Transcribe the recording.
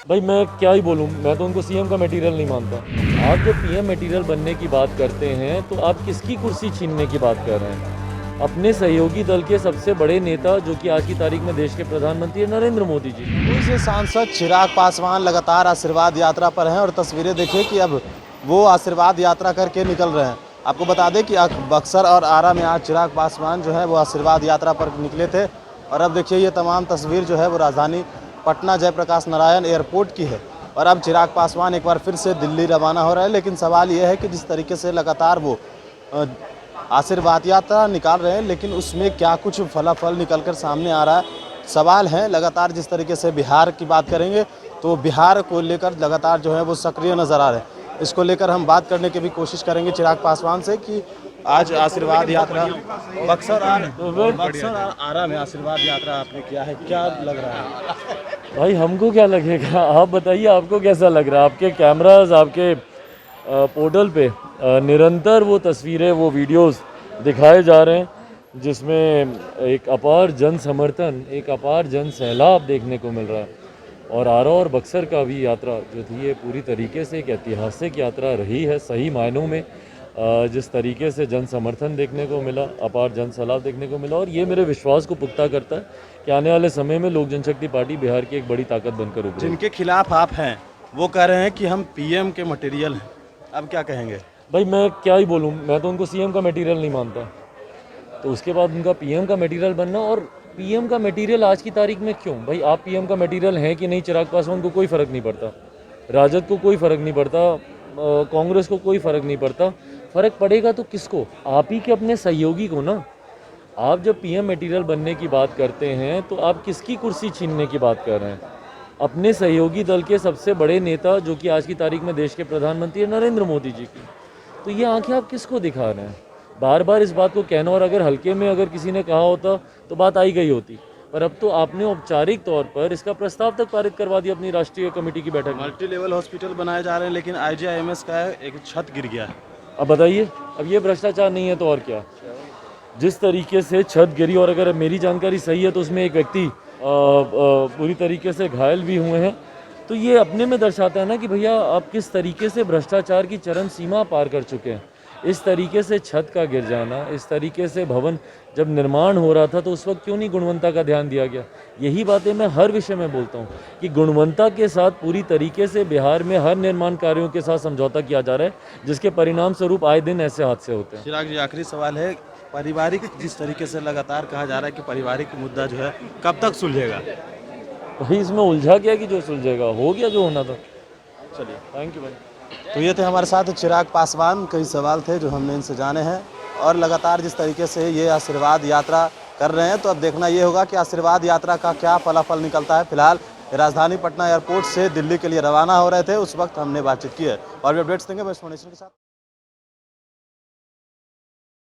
भाई मैं क्या ही बोलूँ, मैं तो उनको सीएम का मटेरियल नहीं मानता। आप जब पीएम मटेरियल बनने की बात करते हैं तो आप किसकी कुर्सी छीनने की बात कर रहे हैं? अपने सहयोगी दल के सबसे बड़े नेता जो कि आज की तारीख में देश के प्रधानमंत्री हैं, नरेंद्र मोदी जी। पूर्व से सांसद चिराग पासवान लगातार आशीर्वाद यात्रा पर हैं और तस्वीरें देखिए कि अब वो आशीर्वाद यात्रा करके निकल रहे हैं। आपको बता दें कि बक्सर और आरा में आज चिराग पासवान जो है वो आशीर्वाद यात्रा पर निकले थे और अब देखिए ये तमाम तस्वीर जो है वो राजधानी पटना जयप्रकाश नारायण एयरपोर्ट की है। और अब चिराग पासवान एक बार फिर से दिल्ली रवाना हो रहा है, लेकिन सवाल ये है कि जिस तरीके से लगातार वो आशीर्वाद यात्रा निकाल रहे हैं, लेकिन उसमें क्या कुछ फलाफल निकल कर सामने आ रहा है, सवाल है। लगातार जिस तरीके से बिहार की बात करेंगे तो बिहार को लेकर लगातार जो है वो सक्रिय नज़र आ रहे हैं। इसको लेकर हम बात करने की भी कोशिश करेंगे चिराग पासवान से कि आज आशीर्वाद यात्रा बक्सर और आरा में आशीर्वाद यात्रा आपने किया है, क्या लग रहा है? भाई हमको क्या लगेगा, आप बताइए आपको कैसा लग रहा है? आपके कैमराज, आपके पोर्टल पे निरंतर वो तस्वीरें, वो वीडियोस दिखाए जा रहे हैं जिसमें एक अपार जन समर्थन, एक अपार जन सैलाब देखने को मिल रहा है। और आरा और बक्सर का भी यात्रा जो थी ये पूरी तरीके से एक ऐतिहासिक यात्रा रही है सही मायनों में। जिस तरीके से जन समर्थन देखने को मिला, अपार जन सैलाब देखने को मिला, और ये मेरे विश्वास को पुख्ता करता है कि आने वाले समय में लोक जनशक्ति पार्टी बिहार की एक बड़ी ताकत बनकर उभरेगी। जिनके खिलाफ आप हैं वो कह रहे हैं कि हम पीएम के मटेरियल हैं, अब क्या कहेंगे? भाई मैं क्या ही बोलूँ, मैं तो उनको सीएम का मटेरियल नहीं मानता। तो उसके बाद उनका पीएम का मटेरियल बनना, और पीएम का मटेरियल आज की तारीख में क्यों? भाई आप पीएम का मटेरियल हैं कि नहीं, चिराग पासवान को कोई फ़र्क नहीं पड़ता, राजद को कोई फ़र्क नहीं पड़ता, कांग्रेस को कोई फ़र्क नहीं पड़ता। फ़र्क पड़ेगा तो किसको? आप ही के अपने सहयोगी को ना। आप जब पीएम मटेरियल बनने की बात करते हैं तो आप किसकी कुर्सी छीनने की बात कर रहे हैं? अपने सहयोगी दल के सबसे बड़े नेता जो कि आज की तारीख में देश के प्रधानमंत्री हैं, नरेंद्र मोदी जी की। तो ये आंखें आप किसको दिखा रहे हैं? बार बार इस बात को कहना, और अगर हल्के में अगर किसी ने कहा होता तो बात आई गई होती, पर अब तो आपने औपचारिक तौर पर इसका प्रस्ताव तक पारित करवा दिया अपनी राष्ट्रीय कमेटी की बैठक में। मल्टी लेवल हॉस्पिटल बनाए जा रहे हैं, लेकिन आईजीआईएमएस का एक छत गिर गया है। अब बताइए, अब ये भ्रष्टाचार नहीं है तो और क्या? जिस तरीके से छत गिरी, और अगर मेरी जानकारी सही है तो उसमें एक व्यक्ति पूरी तरीके से घायल भी हुए हैं, तो ये अपने में दर्शाता है ना कि भैया आप किस तरीके से भ्रष्टाचार की चरम सीमा पार कर चुके हैं। इस तरीके से छत का गिर जाना, इस तरीके से भवन जब निर्माण हो रहा था तो उस वक्त क्यों नहीं गुणवत्ता का ध्यान दिया गया? यही बातें मैं हर विषय में बोलता हूँ कि गुणवत्ता के साथ पूरी तरीके से बिहार में हर निर्माण कार्यों के साथ समझौता किया जा रहा है, जिसके परिणाम स्वरूप आए दिन ऐसे हादसे होते हैं। चिराग जी, आखिरी सवाल है, पारिवारिक जिस तरीके से लगातार कहा जा रहा है कि पारिवारिक मुद्दा जो है कब तक सुलझेगा? भाई इसमें उलझा गया कि जो सुलझेगा, हो गया जो होना था। चलिए, थैंक यू भाई। तो ये थे हमारे साथ चिराग पासवान। कई सवाल थे जो हमने इनसे जाने हैं, और लगातार जिस तरीके से ये आशीर्वाद यात्रा कर रहे हैं, तो अब देखना ये होगा कि आशीर्वाद यात्रा का क्या फलाफल निकलता है। फिलहाल राजधानी पटना एयरपोर्ट से दिल्ली के लिए रवाना हो रहे थे, उस वक्त हमने बातचीत की है, और भी अपडेट्स देंगे बस के साथ।